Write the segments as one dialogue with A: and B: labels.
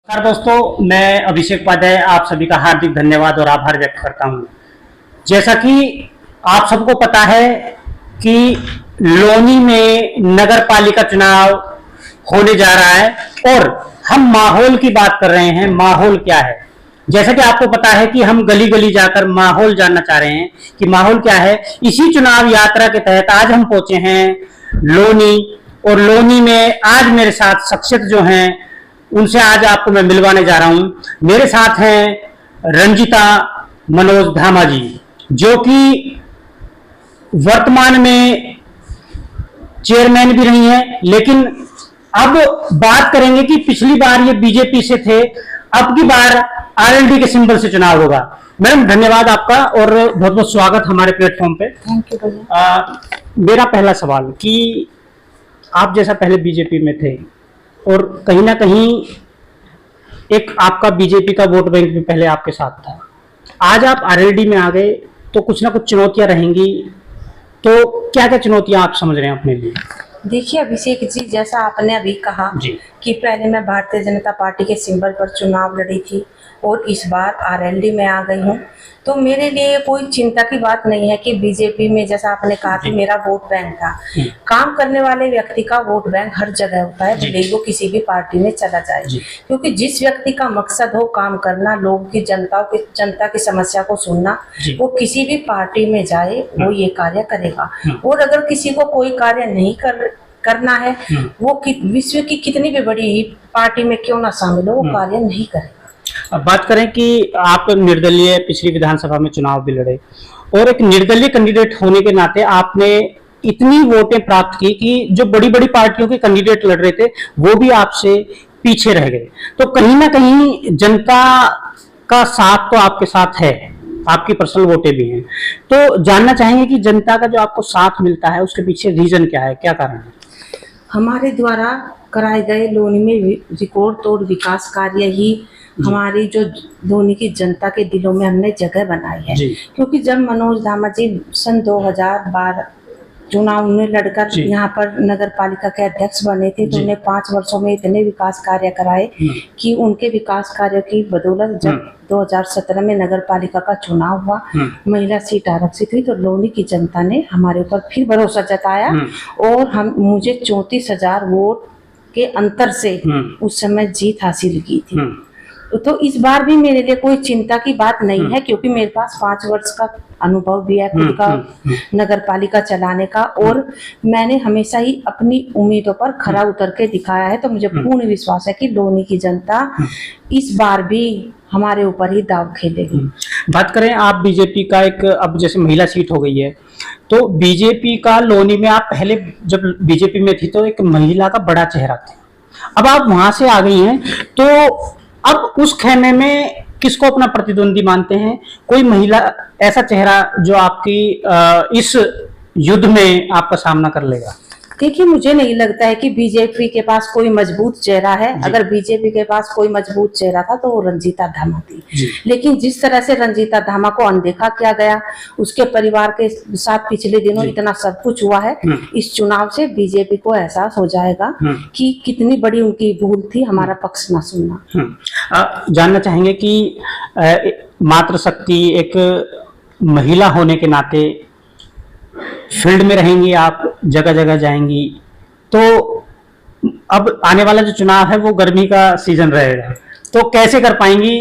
A: नमस्कार दोस्तों, मैं अभिषेक उपाध्याय आप सभी का हार्दिक धन्यवाद और आभार व्यक्त करता हूं। जैसा कि आप सबको पता है कि लोनी में नगर पालिका चुनाव होने जा रहा है और हम माहौल की बात कर रहे हैं। माहौल क्या है? जैसा कि आपको पता है कि हम गली गली जाकर माहौल जानना चाह रहे हैं कि माहौल क्या है। इसी चुनाव यात्रा के तहत आज हम पहुंचे हैं लोनी, और लोनी में आज मेरे साथ शख्सियत जो हैं उनसे आज आपको मैं मिलवाने जा रहा हूं। मेरे साथ हैं रंजिता मनोज धामा जी, जो कि वर्तमान में चेयरमैन भी रही हैं, लेकिन अब बात करेंगे कि पिछली बार ये बीजेपी से थे, अब की बार आरएलडी के सिंबल से चुनाव होगा। मैडम धन्यवाद आपका और बहुत बहुत स्वागत हमारे प्लेटफॉर्म पे।
B: Thank you.
A: मेरा पहला सवाल कि आप जैसा पहले बीजेपी में थे और कहीं ना कहीं एक आपका बीजेपी का वोट बैंक भी पहले आपके साथ था, आज आप आरएलडी में आ गए तो कुछ ना कुछ चुनौतियां रहेंगी, तो क्या क्या चुनौतियां आप समझ रहे हैं अपने लिए?
B: देखिए अभिषेक जी, जैसा आपने अभी कहा कि पहले मैं भारतीय जनता पार्टी के सिंबल पर चुनाव लड़ी थी और इस बार आरएलडी में आ गई हूँ, तो मेरे लिए कोई चिंता की बात नहीं है कि बीजेपी में जैसा आपने कहा कि मेरा वोट बैंक था। काम करने वाले व्यक्ति का वोट बैंक हर जगह होता है, भले वो किसी भी पार्टी में चला जाए, क्योंकि जिस व्यक्ति का मकसद हो काम करना, लोगों की जनता की समस्या को सुनना, वो किसी भी पार्टी में जाए वो ये कार्य करेगा। और अगर किसी को कोई कार्य नहीं करना है, वो विश्व की कितनी भी बड़ी पार्टी में क्यों ना शामिल हो, वो कार्य नहीं करेगा।
A: अब बात करें कि आप निर्दलीय पिछली विधानसभा में चुनाव भी लड़े और एक निर्दलीय कैंडिडेट होने के नाते आपने इतनी वोटें प्राप्त की कि जो बड़ी बड़ी पार्टियों के कैंडिडेट लड़ रहे थे वो भी आपसे पीछे रह गए। तो कहीं ना कहीं जनता का साथ तो आपके साथ है, आपकी पर्सनल वोटें भी हैं, तो जानना चाहेंगे कि जनता का जो आपको साथ मिलता है उसके पीछे रीजन क्या है, क्या कारण है?
B: हमारे द्वारा कराए गए लोनी में रिकॉर्ड तोड़ विकास कार्य ही हमारी जो लोनी की जनता के दिलों में हमने जगह बनाई है। क्योंकि जब मनोज धामा जी सन 2012 चुनाव में लड़कर यहाँ पर नगर पालिका के अध्यक्ष बने थे, तो उन्हें 5 वर्षों में इतने विकास कार्य कराए कि उनके विकास कार्य की बदौलत जब 2017 में नगर पालिका का चुनाव हुआ, महिला सीट आरक्षित हुई, तो लोनी की जनता ने हमारे ऊपर फिर भरोसा जताया और मुझे 34,000 वोट के अंतर से उस समय जीत हासिल की थी। तो इस बार भी मेरे लिए कोई चिंता की बात नहीं है, क्योंकि मेरे पास 5 वर्ष का अनुभव भी है खुद का नगर पालिका चलाने का, और मैंने हमेशा ही अपनी उम्मीदों पर खरा उतर के दिखाया है। तो मुझे पूर्ण विश्वास है कि लोनी की जनता इस बार भी हमारे ऊपर ही दाव खेलेगी।
A: बात करें आप बीजेपी का, एक अब जैसे महिला सीट हो गई है, तो बीजेपी का लोनी में आप पहले जब बीजेपी में थी तो एक महिला का बड़ा चेहरा था, अब आप वहां से आ गई हैं, तो अब उस खेमे में किसको अपना प्रतिद्वंदी मानते हैं? कोई महिला ऐसा चेहरा जो आपकी इस युद्ध में आपका सामना कर लेगा?
B: देखिए, मुझे नहीं लगता है कि बीजेपी के पास कोई मजबूत चेहरा है। अगर बीजेपी के पास कोई मजबूत चेहरा था तो वो रंजीता धामा थी, लेकिन जिस तरह से रंजीता धामा को अनदेखा किया गया, उसके परिवार के साथ पिछले दिनों इतना सब कुछ हुआ है, इस चुनाव से बीजेपी को एहसास हो जाएगा कि कितनी बड़ी उनकी भूल थी हमारा पक्ष न सुनना।
A: जानना चाहेंगे कि मातृशक्ति एक महिला होने के नाते फील्ड में रहेंगी, आप जगह जगह जाएंगी, तो अब आने वाला जो चुनाव है वो गर्मी का सीजन रहेगा, तो कैसे कर पाएंगी?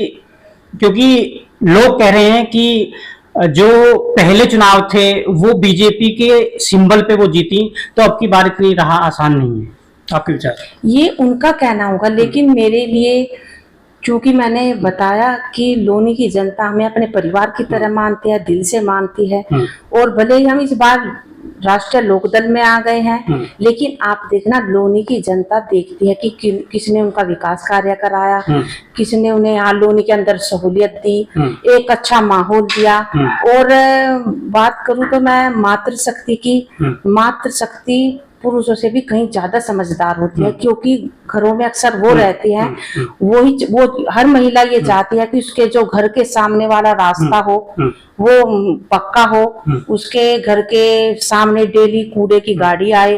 A: क्योंकि लोग कह रहे हैं कि जो पहले चुनाव थे वो बीजेपी के सिंबल पे वो जीती, तो अब की बार इतनी राह आसान नहीं है। आपके विचार? ये
B: उनका कहना होगा, लेकिन मेरे लिए, क्योंकि मैंने बताया कि लोनी की जनता हमें अपने परिवार की तरह मानती है, दिल से मानती है, और भले ही हम इस बार राष्ट्रीय लोकदल में आ गए हैं, लेकिन आप देखना लोनी की जनता देखती है कि किसने उनका विकास कार्य कराया, किसने उन्हें यहाँ लोनी के अंदर सहूलियत दी, एक अच्छा माहौल दिया। और बात करूं तो मैं मातृशक्ति की, मातृशक्ति पुरुषों से भी कहीं ज्यादा समझदार होती है, क्योंकि घरों में अक्सर वो रहती है, वो हर महिला ये चाहती है कि उसके जो घर के सामने वाला रास्ता हो वो पक्का हो, उसके घर के सामने डेली कूड़े की गाड़ी आए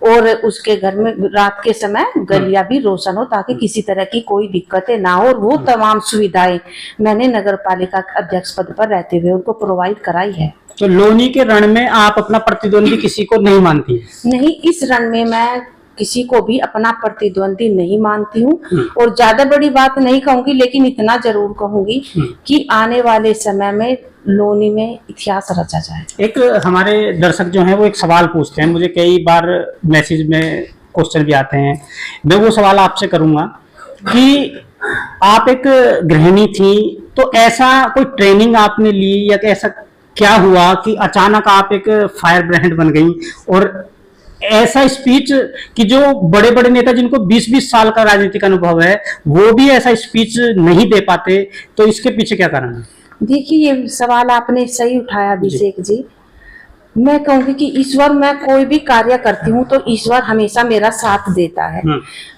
B: और उसके घर में रात के समय गलियां भी रोशन हो, ताकि किसी तरह की कोई दिक्कतें ना हो। और वो तमाम सुविधाएं मैंने नगर पालिका अध्यक्ष पद पर रहते हुए उनको प्रोवाइड कराई है।
A: तो लोनी के रण में आप अपना प्रतिद्वंदी किसी को नहीं मानती?
B: नहीं, इस रण में मैं किसी को भी अपना प्रतिद्वंदी नहीं मानती हूँ, और ज्यादा बड़ी बात नहीं कहूंगी, लेकिन इतना जरूर कहूंगी कि आने वाले समय में लोनी में इतिहास रचा जाए। एक
A: हमारे दर्शक जो हैं वो एक सवाल पूछते हैं, मुझे कई बार मैसेज में क्वेश्चन भी आते हैं, मैं वो सवाल आपसे करूंगा कि आप एक गृहिणी थी, तो ऐसा कोई ट्रेनिंग आपने ली या ऐसा क्या हुआ कि अचानक आप एक फायर ब्रांड बन गई, और ऐसा स्पीच कि जो बड़े बड़े नेता जिनको 20-20 साल का राजनीतिक अनुभव है वो भी ऐसा स्पीच नहीं दे पाते, तो इसके पीछे क्या कारण है?
B: देखिए, ये सवाल आपने सही उठाया अभिषेक जी। मैं कहूंगी कि ईश्वर, मैं कोई भी कार्य करती हूँ तो ईश्वर हमेशा मेरा साथ देता है।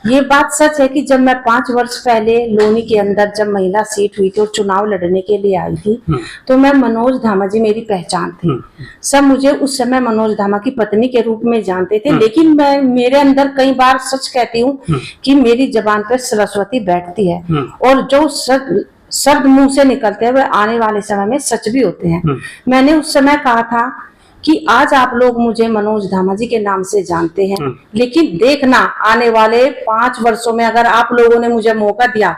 B: ये बात सच है कि जब मैं 5 वर्ष पहले लोनी के अंदर जब महिला सीट हुई थी और चुनाव लड़ने के लिए आई थी, तो मैं मनोज धामा जी मेरी पहचान थी। सब मुझे उस समय मनोज धामा की पत्नी के रूप में जानते थे, लेकिन मैं मेरे अंदर कई बार सच कहती हूँ कि मेरी जबान पर सरस्वती बैठती है, और जो शब्द मुंह से निकलते हैं वह आने वाले समय में सच भी होते हैं। मैंने उस समय कहा था कि आज आप लोग मुझे मनोज धामा जी के नाम से जानते हैं, लेकिन देखना आने वाले 5 वर्षों में अगर आप लोगों ने मुझे मौका दिया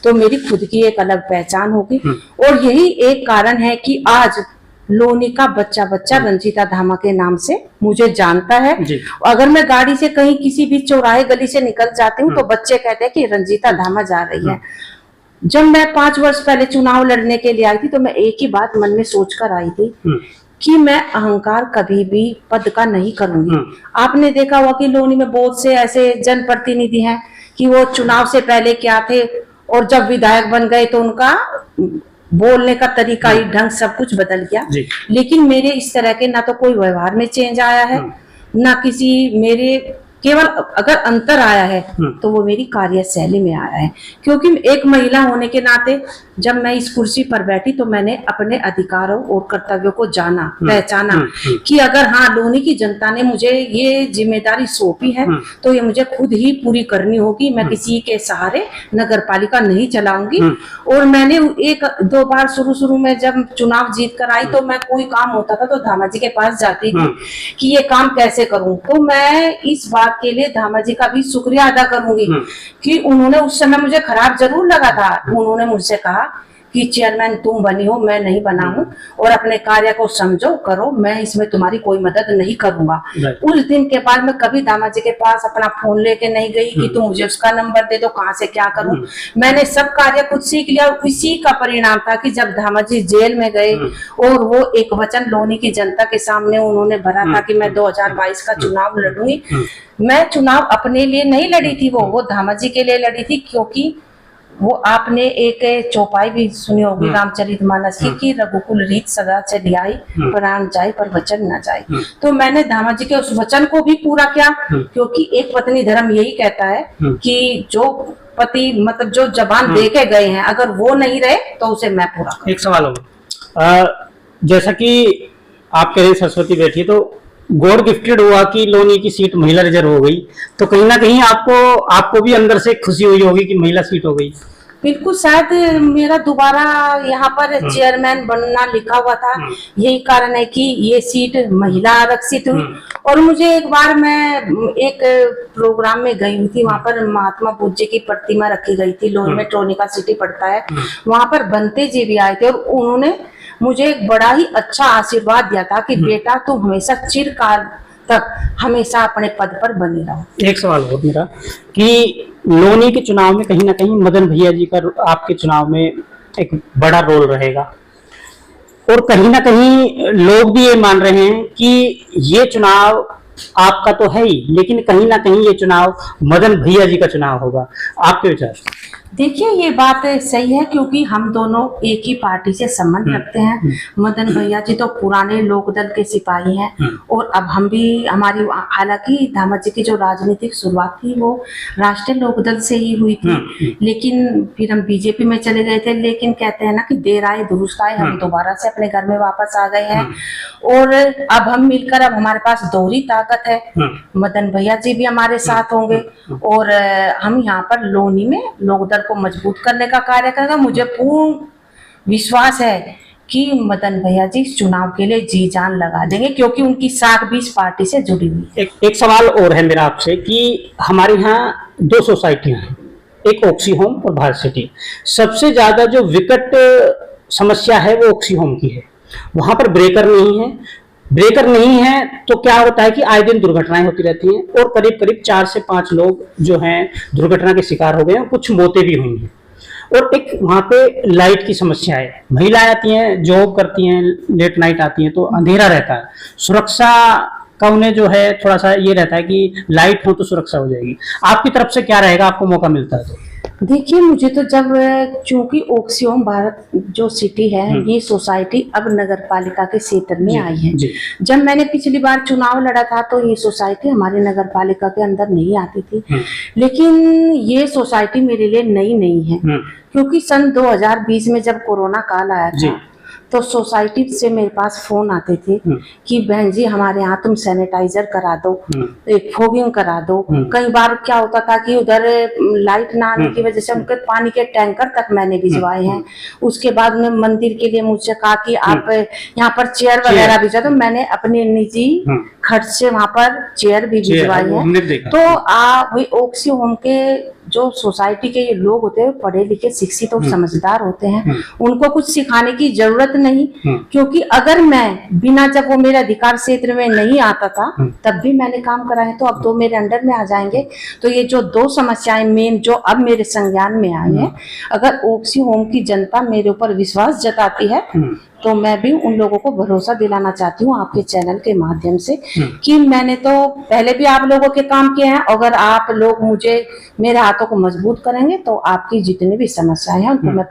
B: तो मेरी खुद की एक अलग पहचान होगी। और यही एक कारण है कि आज लोनी का बच्चा बच्चा रंजीता धामा के नाम से मुझे जानता है। अगर मैं गाड़ी से कहीं किसी भी चौराहे गली से निकल जाती हूँ तो बच्चे कहते हैं कि रंजीता धामा जा रही है। जब मैं 5 वर्ष पहले चुनाव लड़ने के लिए आई थी तो मैं एक ही बात मन में सोचकर आई थी कि मैं अहंकार कभी भी पद का नहीं करूंगी। आपने देखा हुआ कि लोनी में बहुत से ऐसे जनप्रतिनिधि हैं कि वो चुनाव से पहले क्या थे और जब विधायक बन गए तो उनका बोलने का तरीका ही ढंग सब कुछ बदल गया। लेकिन मेरे इस तरह के ना तो कोई व्यवहार में चेंज आया है, ना किसी मेरे, केवल अगर अंतर आया है तो वो मेरी कार्यशैली में आया है। क्योंकि एक महिला होने के नाते जब मैं इस कुर्सी पर बैठी तो मैंने अपने अधिकारों और कर्तव्यों को जाना, पहचाना कि अगर हाँ लोनी की जनता ने मुझे ये जिम्मेदारी सौंपी है तो ये मुझे खुद ही पूरी करनी होगी। मैं किसी के सहारे नगर पालिका नहीं चलाऊंगी। और मैंने 1-2 बार शुरू में जब चुनाव जीत कर आई तो मैं कोई काम होता था तो धामा जी के पास जाती थी कि ये काम कैसे करूं। तो मैं इस बात के लिए धामा जी का भी शुक्रिया अदा करूंगी कि उन्होंने उस समय, मुझे खराब जरूर लगा था, उन्होंने मुझसे कहा कि चेयरमैन तुम बनी हो, मैं नहीं बना हूं, और अपने कार्य को समझो, करो, मैं इसमें तुम्हारी कोई मदद नहीं करूंगा। उस दिन के बाद मैं कभी दामा जी के पास अपना फोन लेके नहीं गई कि तुम मुझे उसका नंबर दे दो, कहाँ से क्या करूं। मैंने सब कार्य खुद सीख लिया। इसी का परिणाम था कि जब धामा जी जेल में गए और वो एक वचन लोनी की जनता के सामने उन्होंने भरा था कि मैं 2022 का चुनाव लड़ूंगी। मैं चुनाव अपने लिए नहीं लड़ी थी, वो धामा जी के लिए लड़ी थी। क्योंकि वो आपने एक चौपाई भी सुनी होगी रामचरितमानस की कि रघुकुल रीत सदा चली आई, प्राण जाए पर वचन न जाए। तो मैंने धामा जी के उस वचन को भी पूरा किया, क्योंकि एक पत्नी धर्म यही कहता है कि जो पति मतलब जो जबान दे के गए हैं अगर वो नहीं रहे तो उसे मैं पूरा करूं।
A: एक सवाल होगा, जैसा कि आप कह रहे सरस्वती बैठी, तो गॉड गिफ्टेड हुआ कि लोनी की सीट महिला रिजर्व हो गई, तो कहीं ना कहीं आपको भी अंदर से खुशी हुई होगी कि महिला सीट हो गई।
B: बिल्कुल, शायद मेरा दोबारा यहाँ पर चेयरमैन बनना लिखा हुआ था, यही कारण है कि ये सीट महिला आरक्षित हुई। और मुझे एक बार मैं एक प्रोग्राम में गई हुई थी, वहाँ पर महात्मा बुद्ध की प्रतिमा रखी गई थी, लोन में ट्रोनिका सिटी पड़ता है, वहाँ पर बनते जी भी आए थे और उन्होंने मुझे एक बड़ा ही अच्छा आशीर्वाद दिया था कि बेटा तुम हमेशा चिरकाल तक हमेशा अपने पद पर बने रहो।
A: एक सवाल और मेरा कि लोनी के चुनाव में कहीं ना कहीं मदन भैया जी का आपके चुनाव में एक बड़ा रोल रहेगा, और कहीं ना कहीं लोग भी ये मान रहे हैं कि ये चुनाव आपका तो है ही, लेकिन कहीं ना कहीं ये चुनाव मदन भैया जी का चुनाव होगा। आपके विचार?
B: देखिए ये बात सही है, क्योंकि हम दोनों एक ही पार्टी से संबंध रखते हैं। मदन भैया जी तो पुराने लोकदल के सिपाही हैं और अब हम भी, हमारी हालांकि दामाद जी की जो राजनीतिक शुरुआत थी वो राष्ट्रीय लोकदल से ही हुई थी, लेकिन फिर हम बीजेपी में चले गए थे। लेकिन कहते हैं ना कि देर आए दुरुस्त आए, हम दोबारा से अपने घर में वापस आ गए हैं और अब हम मिलकर, अब हमारे पास दोहरी ताकत है। मदन भैया जी भी हमारे साथ होंगे और हम यहाँ पर लोनी में लोकदल को मजबूत करने का कार्य करेगा। मुझे पूर्ण विश्वास है कि मदन भैया जी चुनाव के लिए जी जान लगा देंगे, क्योंकि उनकी साख भी इस पार्टी से जुड़ी हुई है।
A: एक सवाल और है मेरा आपसे कि हमारे यहाँ 2 सोसाइटियां हैं, एक ऑक्सी होम और भारत सिटी। सबसे ज्यादा जो विकट समस्या है वो ऑक्सी होम की है। वहां पर ब्रेकर नहीं है तो क्या होता है कि आए दिन दुर्घटनाएं होती रहती हैं और करीब करीब 4 से 5 लोग जो हैं दुर्घटना के शिकार हो गए हैं, कुछ मौतें भी हुई हैं। और एक वहां पे लाइट की समस्या है, महिलाएं आती हैं, जॉब करती हैं, लेट नाइट आती हैं तो अंधेरा रहता है, सुरक्षा का उन्हें जो है थोड़ा सा ये रहता है कि लाइट हो तो सुरक्षा हो जाएगी। आपकी तरफ से क्या रहेगा, आपको मौका मिलता है तो?
B: देखिए मुझे तो जब, चूंकि ओक्सियोम भारत जो सिटी है ये सोसाइटी अब नगर पालिका के क्षेत्र में आई है। जब मैंने पिछली बार चुनाव लड़ा था तो ये सोसाइटी हमारी नगर पालिका के अंदर नहीं आती थी, लेकिन ये सोसाइटी मेरे लिए नई नहीं है, क्योंकि सन 2020 में जब कोरोना काल आया था तो सोसाइटी से मेरे पास फोन आते थे कि बहन जी हमारे यहाँ तुम सैनिटाइजर करा दो, एक फोगिंग करा दो। कई बार क्या होता था कि उधर लाइट ना आने की वजह से उनके पानी के टैंकर तक मैंने भिजवाए हैं। उसके बाद में मंदिर के लिए मुझसे कहा कि आप यहाँ पर चेयर वगैरह भिजवा दो, मैंने अपने निजी खर्च से वहाँ पर चेयर भी भिजवाई है। तो वही ऑक्सी होम के जो सोसाइटी के ये लोग होते हैं पढ़े लिखे शिक्षित और समझदार होते हैं, उनको कुछ सिखाने की जरूरत नहीं, क्योंकि अगर मैं बिना, जब वो मेरे अधिकार क्षेत्र में नहीं आता था तब भी मैंने काम कराए, तो अब तो मेरे अंडर में आ जाएंगे। तो ये जो 2 समस्याएं मेन जो अब मेरे संज्ञान में आई है, अगर ऑक्सी होम की जनता मेरे ऊपर विश्वास जताती है तो मैं भी उन लोगों को भरोसा दिलाना चाहती हूँ आपके चैनल के माध्यम से कि मैंने तो पहले भी आप लोगों के काम किए हैं। अगर आप लोग मुझे, मेरे हाथों को मजबूत करेंगे तो आपकी जितनी भी समस्याएं हैं उनको मैं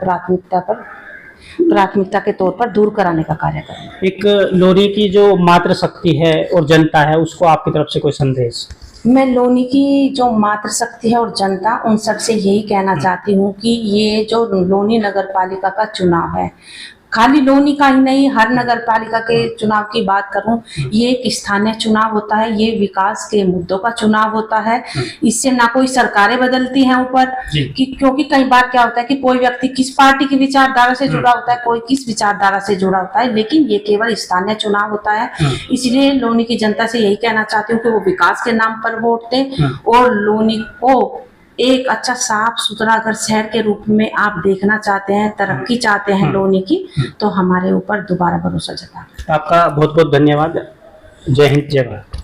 B: प्राथमिकता के तौर पर दूर कराने का कार्य करूँगी।
A: एक लोनी की जो मातृशक्ति है और जनता है, उसको आपकी तरफ से कोई संदेश?
B: मैं लोनी की जो मातृशक्ति है और जनता, उन सबसे यही कहना चाहती हूँ कि ये जो लोनी नगर पालिका का चुनाव है, खाली लोनी का ही नहीं, हर नगर पालिका के चुनाव की बात करूं, ये एक स्थानीय चुनाव होता है, ये विकास के मुद्दों का चुनाव होता है। इससे ना कोई सरकारें बदलती हैं ऊपर, क्योंकि कई बार क्या होता है कि कोई व्यक्ति किस पार्टी की विचारधारा से जुड़ा होता है, कोई किस विचारधारा से जुड़ा होता है, लेकिन ये केवल स्थानीय चुनाव होता है। इसलिए लोनी की जनता से यही कहना चाहती हूँ कि वो विकास के नाम पर वोट दें और लोनी को एक अच्छा साफ सुथरा अगर शहर के रूप में आप देखना चाहते हैं, तरक्की चाहते हैं लोनी की, तो हमारे ऊपर दोबारा भरोसा जताएं।
A: आपका बहुत बहुत धन्यवाद। जय हिंद, जय भारत।